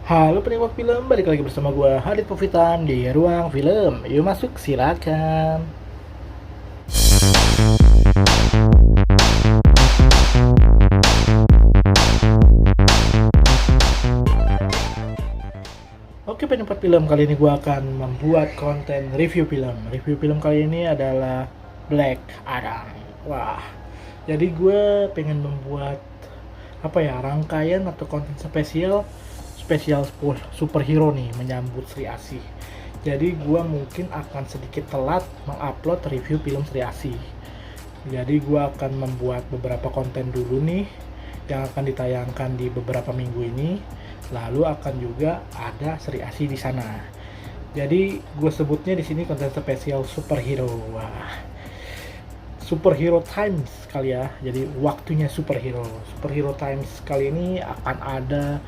Halo penikmat film, balik lagi bersama gue Hadit Pofitan di Ruang Film. Yuk masuk, silakan. Oke penikmat film, kali ini gue akan membuat konten review film. Review film kali ini adalah Black Adam. Wah, jadi gue pengen membuat rangkaian atau konten spesial superhero nih menyambut Sri Asih. Jadi gue mungkin akan sedikit telat mengupload review film Sri Asih. Jadi gue akan membuat beberapa konten dulu nih yang akan ditayangkan di beberapa minggu ini. Lalu akan juga ada Sri Asih di sana. Jadi gue sebutnya di sini konten spesial superhero. Wah, superhero times kali ya. Jadi waktunya superhero times kali ini akan ada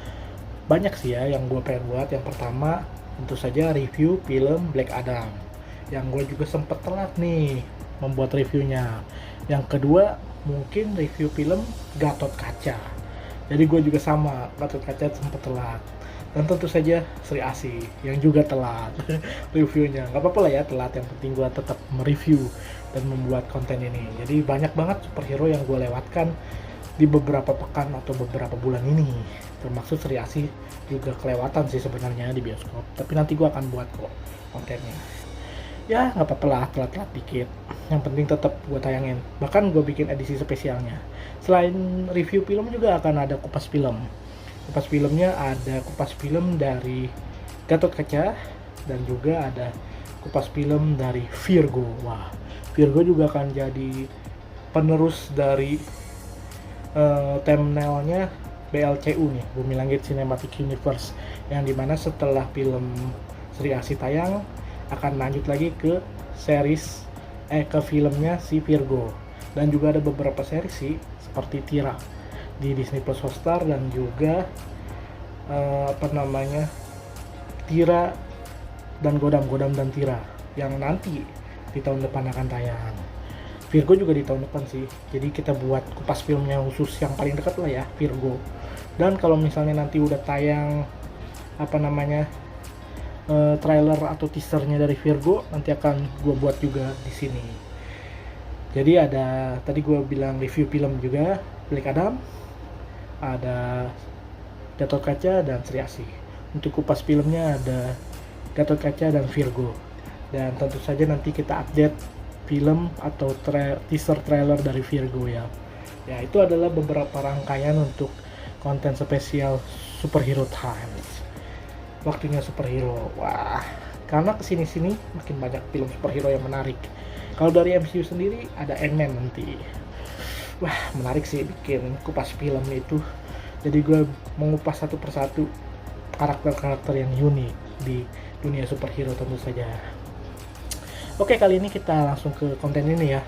banyak sih ya yang gue pengen buat. Yang pertama tentu saja review film Black Adam, yang gue juga sempet telat nih membuat reviewnya. Yang kedua mungkin review film Gatot Kaca, jadi gue juga sama, Gatot Kaca sempet telat. Dan tentu saja Sri Asih yang juga telat reviewnya. Gak apa-apa lah ya telat, yang penting gue tetap mereview dan membuat konten ini. Jadi banyak banget superhero yang gue lewatkan di beberapa pekan atau beberapa bulan ini, termasuk Sri Asih juga kelewatan sih sebenarnya di bioskop, tapi nanti gue akan buat kok kontennya. Ya nggak apa-apa lah telat-telat dikit, yang penting tetap gue tayangin. Bahkan gue bikin edisi spesialnya. Selain review film juga akan ada kupas film. Kupas filmnya ada kupas film dari Gatot Kaca dan juga ada kupas film dari Virgo. Wah, Virgo juga akan jadi penerus dari thumbnailnya BLCU nih, Bumi Langit Cinematic Universe, yang dimana setelah film Sri Asih tayang akan lanjut lagi ke ke filmnya si Virgo. Dan juga ada beberapa seri sih seperti Tira di Disney Plus Hotstar, dan juga Tira dan Godam dan Tira yang nanti di tahun depan akan tayang. Virgo juga di tahun depan sih, jadi kita buat kupas filmnya khusus yang paling dekat lah ya, Virgo. Dan kalau misalnya nanti udah tayang trailer atau teasernya dari Virgo, nanti akan gue buat juga di sini. Jadi ada, tadi gue bilang review film juga Black Adam, ada Gatot Kaca dan Sri Asih. Untuk kupas filmnya ada Gatot Kaca dan Virgo. Dan tentu saja nanti kita update film atau teaser trailer dari Virgo ya. Ya, itu adalah beberapa rangkaian untuk konten spesial Superhero Times. Waktunya superhero. Wah, karena kesini-sini makin banyak film superhero yang menarik. Kalau dari MCU sendiri ada Ant-Man nanti. Wah, menarik sih bikin kupas film itu. Jadi gue mengupas satu persatu karakter-karakter yang unik di dunia superhero tentu saja. Oke, kali ini kita langsung ke konten ini ya.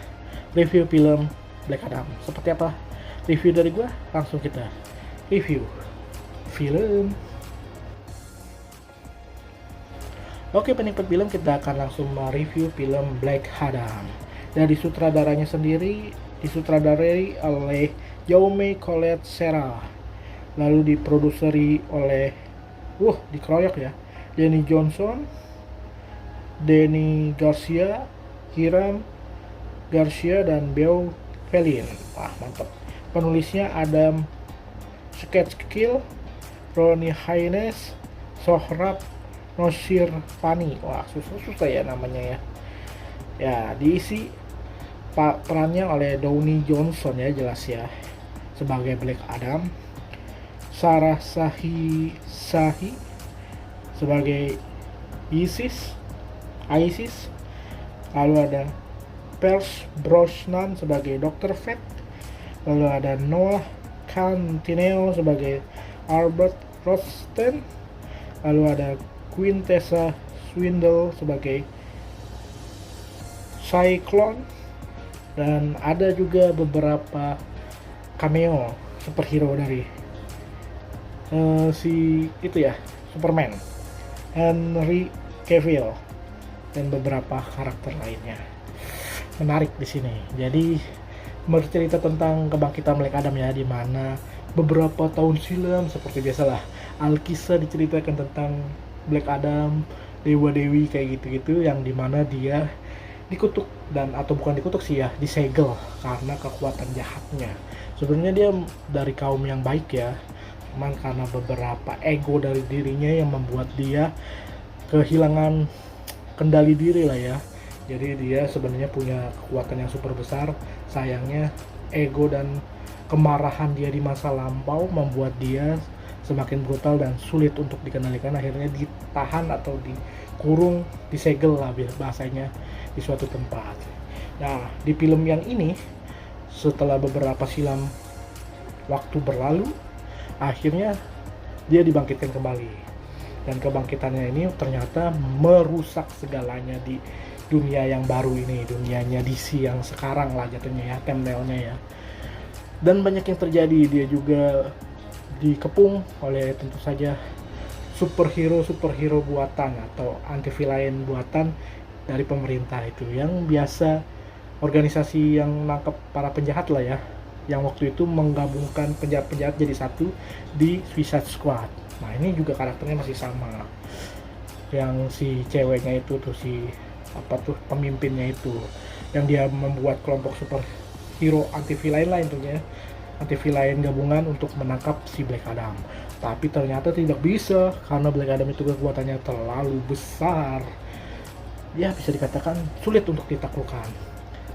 Review film Black Adam. Seperti apa review dari gue? Langsung kita review film. Oke penikmat film, kita akan langsung mereview film Black Adam. Dari sutradaranya sendiri disutradarai oleh Jaume Collet Serra. Lalu diproduseri oleh dikeroyok ya, Jenny Johnson, Danny Garcia, Hiram Garcia, dan Beau Felin. Wah, mantap. Penulisnya Adam Sketchkill, Ronnie Haynes, Sohrab Nosir Fani. Wah, susah ya namanya ya. Ya, diisi perannya oleh Downey Johnson ya, jelas ya, sebagai Black Adam. Sarah Sahi sebagai Isis. Lalu ada Pierce Brosnan sebagai Dr. Fate. Lalu ada Noah Centineo sebagai Albert Rosten. Lalu ada Quintessa Swindle sebagai Cyclone. Dan ada juga beberapa cameo superhero dari Superman, Henry Cavill, dan beberapa karakter lainnya. Menarik di sini. Jadi bercerita tentang kebangkitan Black Adam ya, di mana beberapa tahun silam, seperti biasalah Alkisah diceritakan tentang Black Adam, Dewa Dewi kayak gitu-gitu, yang dimana dia dikutuk, dan atau bukan dikutuk sih ya, disegel karena kekuatan jahatnya. Sebenarnya dia dari kaum yang baik ya, cuman karena beberapa ego dari dirinya yang membuat dia kehilangan kendali diri lah ya. Jadi dia sebenarnya punya kekuatan yang super besar, sayangnya ego dan kemarahan dia di masa lampau membuat dia semakin brutal dan sulit untuk dikendalikan. Akhirnya ditahan atau dikurung, disegel lah bahasanya, di suatu tempat. Nah, di film yang ini, setelah beberapa silam waktu berlalu, akhirnya dia dibangkitkan kembali. Dan kebangkitannya ini ternyata merusak segalanya di dunia yang baru ini, dunianya DC yang sekarang lah jatuhnya ya, thumbnailnya ya. Dan banyak yang terjadi, dia juga dikepung oleh tentu saja superhero buatan atau anti villain buatan dari pemerintah itu, yang biasa organisasi yang nangkep para penjahat lah ya, yang waktu itu menggabungkan penjahat-penjahat jadi satu di Suicide Squad. Nah ini juga karakternya masih sama, yang si ceweknya itu tuh, si apa tuh pemimpinnya itu, yang dia membuat kelompok superhero anti villain lah intinya, anti villain gabungan untuk menangkap si Black Adam. Tapi ternyata tidak bisa karena Black Adam itu kekuatannya terlalu besar, ya bisa dikatakan sulit untuk ditaklukkan.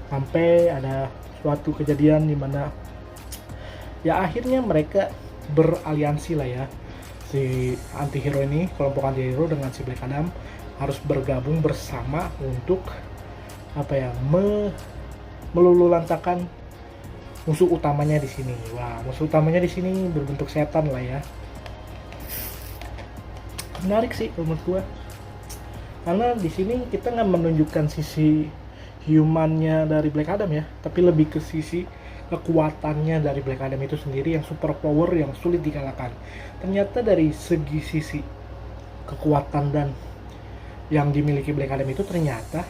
Sampai ada suatu kejadian di mana ya akhirnya mereka beraliansi lah ya, si antihero ini, kelompok antihero dengan si Black Adam harus bergabung bersama untuk apa ya, meluluhlantakan musuh utamanya di sini. Wah, musuh utamanya di sini berbentuk setan lah ya. Menarik sih menurut gua, karena di sini kita nggak menunjukkan sisi humannya dari Black Adam ya, tapi lebih ke sisi kekuatannya dari Black Adam itu sendiri yang super power, yang sulit dikalahkan. Ternyata dari segi sisi kekuatan dan yang dimiliki Black Adam itu, ternyata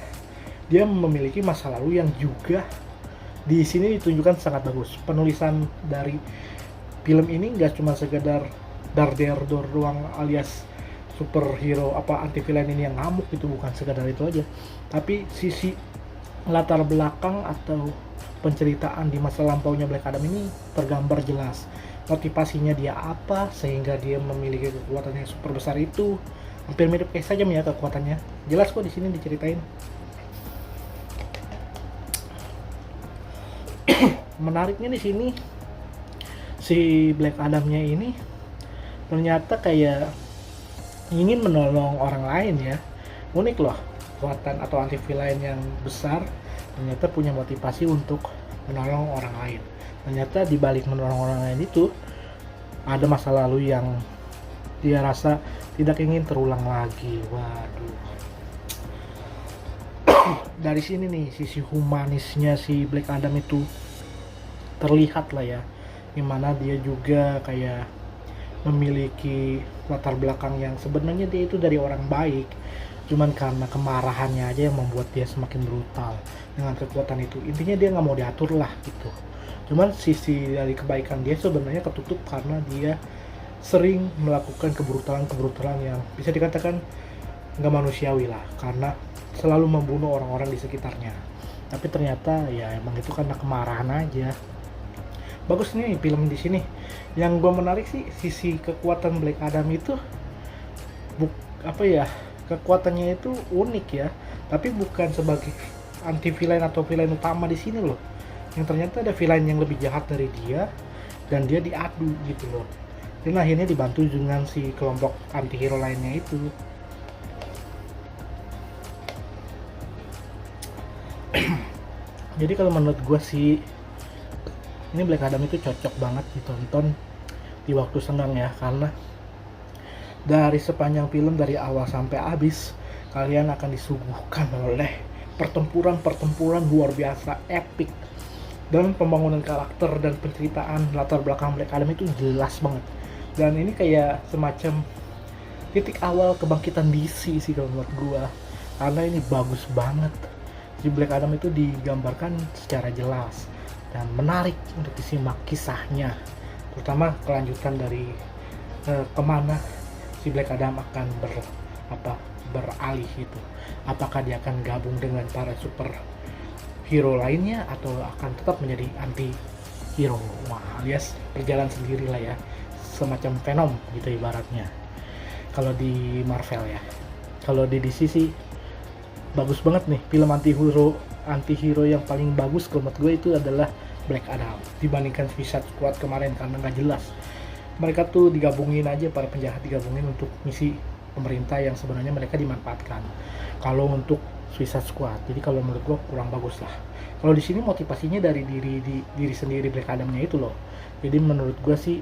dia memiliki masa lalu yang juga di sini ditunjukkan sangat bagus. Penulisan dari film ini nggak cuma sekedar dar doang alias superhero apa anti villain ini yang ngamuk, itu bukan sekedar itu aja, tapi sisi latar belakang atau penceritaan di masa lampaunya Black Adam ini tergambar jelas. Motivasinya dia apa sehingga dia memiliki kekuatan yang super besar itu. Hampir mirip kayak saja ya kekuatannya. Jelas kok di sini diceritain. Menariknya di sini si Black Adam-nya ini ternyata kayak ingin menolong orang lain ya. Unik loh, kekuatan atau anti villain yang besar ternyata punya motivasi untuk menolong orang lain. Ternyata di balik menolong orang lain itu ada masa lalu yang dia rasa tidak ingin terulang lagi. Waduh. Dari sini nih sisi humanisnya si Black Adam itu terlihat lah ya, gimana dia juga kayak memiliki latar belakang yang sebenarnya dia itu dari orang baik, cuman karena kemarahannya aja yang membuat dia semakin brutal dengan kekuatan itu. Intinya dia nggak mau diatur lah gitu. Cuman sisi dari kebaikan dia sebenarnya ketutup karena dia sering melakukan kebrutalan yang bisa dikatakan nggak manusiawi lah, karena selalu membunuh orang-orang di sekitarnya. Tapi ternyata ya emang itu karena kemarahan aja. Bagus nih film di sini. Yang gue menarik sih sisi kekuatan Black Adam itu kekuatannya itu unik ya, tapi bukan sebagai anti villain atau villain utama di sini loh. Yang ternyata ada villain yang lebih jahat dari dia dan dia diadu gitu loh. Dan akhirnya dibantu dengan si kelompok anti hero lainnya itu. Jadi kalau menurut gue sih ini Black Adam itu cocok banget ditonton di waktu senggang ya, karena dari sepanjang film dari awal sampai habis kalian akan disuguhkan oleh pertempuran luar biasa epic, dan pembangunan karakter dan penceritaan latar belakang Black Adam itu jelas banget. Dan ini kayak semacam titik awal kebangkitan DC sih kalau menurut gua, karena ini bagus banget. Si Black Adam itu digambarkan secara jelas dan menarik untuk disimak kisahnya. terutama kelanjutan dari kemana si Black Adam akan beralih itu. Apakah dia akan gabung dengan para super hero lainnya atau akan tetap menjadi anti hero, alias berjalan sendiri lah ya, semacam Venom gitu ibaratnya kalau di Marvel ya. Kalau di DC sih bagus banget nih, film anti hero yang paling bagus kalau menurut gue itu adalah Black Adam dibandingkan Suicide Squad kemarin, karena nggak jelas. Mereka tuh digabungin aja, para penjahat digabungin untuk misi pemerintah yang sebenarnya mereka dimanfaatkan kalau untuk Suicide Squad. Jadi kalau menurut gue kurang bagus lah. Kalau di sini motivasinya dari diri sendiri Black Adam-nya itu loh. Jadi menurut gue sih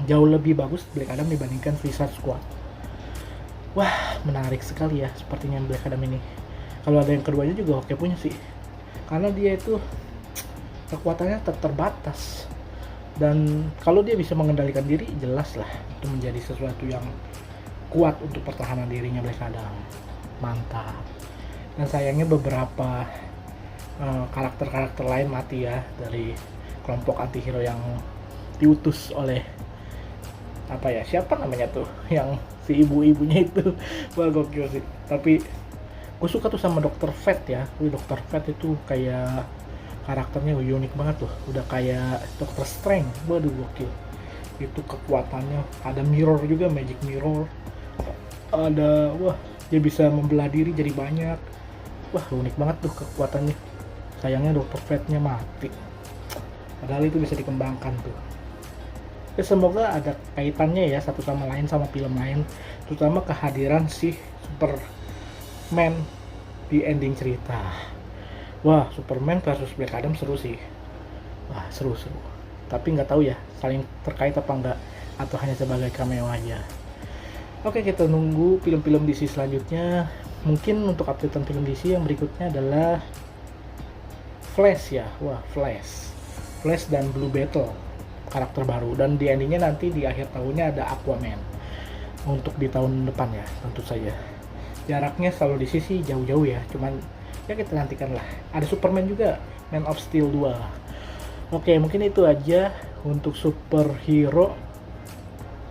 jauh lebih bagus Black Adam dibandingkan Suicide Squad. Wah, menarik sekali ya sepertinya Black Adam ini. Kalau ada yang keduanya juga oke punya sih, karena dia itu kekuatannya terbatas, dan kalau dia bisa mengendalikan diri, jelas lah itu menjadi sesuatu yang kuat untuk pertahanan dirinya Black Adam. Mantap. Dan sayangnya beberapa karakter-karakter lain mati ya, dari kelompok antihero yang diutus oleh siapa namanya tuh, yang si ibu-ibunya itu. Wah, gokil sih. Tapi gue suka tuh sama Dr. Fate ya. Dr. Fate itu kayak karakternya unik banget tuh, udah kayak Dr. Strange. Waduh, gokil. Itu kekuatannya, ada mirror juga, magic mirror, ada, wah, dia bisa membelah diri jadi banyak. Wah, unik banget tuh kekuatannya. Sayangnya Dr. Fate-nya mati, padahal itu bisa dikembangkan tuh. Ya, semoga ada kaitannya ya satu sama lain sama film lain, terutama kehadiran si Superman di ending cerita. Wah, Superman versus Black Adam seru sih. Wah, seru. Tapi nggak tahu ya saling terkait apa enggak, atau hanya sebagai cameo aja. Oke, kita nunggu film-film DC selanjutnya. Mungkin untuk updatean film DC yang berikutnya adalah Flash ya. Wah, Flash dan Blue Beetle, karakter baru. Dan di endingnya nanti di akhir tahunnya ada Aquaman untuk di tahun depan ya, tentu saja. Jaraknya selalu di sisi jauh-jauh ya, cuman ya kita nantikan lah. Ada Superman juga, Man of Steel 2. Oke, mungkin itu aja untuk superhero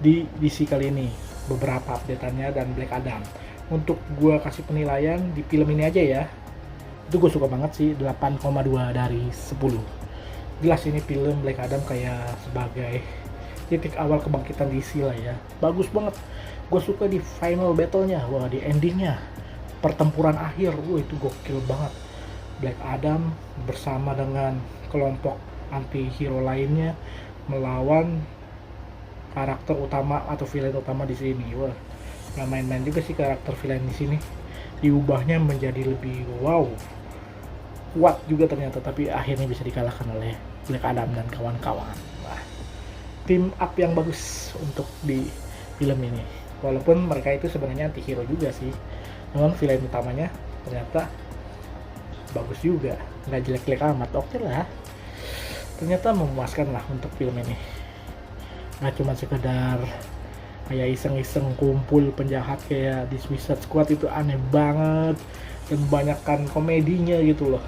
di DC kali ini, beberapa updateannya dan Black Adam. Untuk gua kasih penilaian di film ini aja ya, itu gue suka banget sih, 8,2 dari 10. Jelas ini film Black Adam kayak sebagai titik awal kebangkitan DC lah ya. Bagus banget. Gue suka di final battle-nya, wah, di endingnya, pertempuran akhir, wah, itu gokil banget. Black Adam bersama dengan kelompok anti-hero lainnya melawan karakter utama atau villain utama di sini. Wah, nggak main-main juga sih karakter villain di sini. Diubahnya menjadi lebih wow, kuat juga ternyata, tapi akhirnya bisa dikalahkan oleh Black Adam dan kawan-kawan. Wah, team up yang bagus untuk di film ini. Walaupun mereka itu sebenarnya anti-hero juga sih, namun villain utamanya ternyata bagus juga, nggak jelek-jelek amat. Oke lah, ternyata memuaskan lah untuk film ini. Nggak cuma sekedar kayak iseng-iseng kumpul penjahat kayak di Suicide Squad, itu aneh banget dan banyakkan komedinya gitu loh.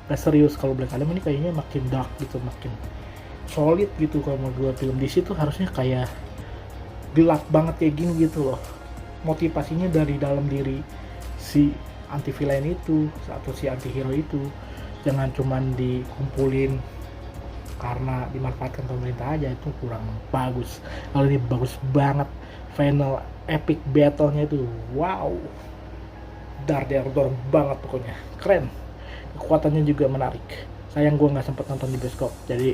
Gak serius. Kalau Black Adam ini kayaknya makin dark gitu, makin solid gitu. Kalau mau dua film DC tuh harusnya kayak gelap banget kayak gini gitu loh. Motivasinya dari dalam diri si anti villain itu atau si anti hero itu, jangan cuman dikumpulin karena dimanfaatkan pemerintah aja. Itu kurang bagus. Kalau ini bagus banget, final epic battle-nya itu wow, dar banget pokoknya, keren. Kekuatannya juga menarik. Sayang gue nggak sempat nonton di bioskop, jadi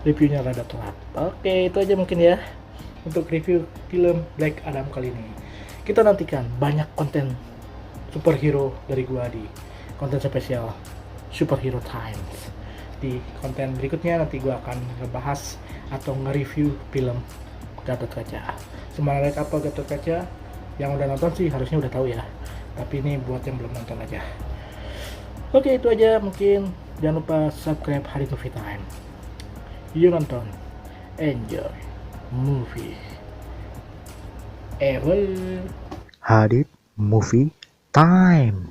reviewnya rada telat. Oke, itu aja mungkin ya untuk review film Black Adam kali ini. Kita nantikan banyak konten superhero dari gua di konten spesial Superhero Times. Di konten berikutnya nanti gua akan ngebahas atau nge-review film Gatot Kaca. Semenarik apa Gatot Kaca? Yang udah nonton sih harusnya udah tahu ya, tapi ini buat yang belum nonton aja. Oke, itu aja mungkin. Jangan lupa subscribe Hadit Movie Time. Yuk nonton, enjoy movie ever. Hadit Movie Time.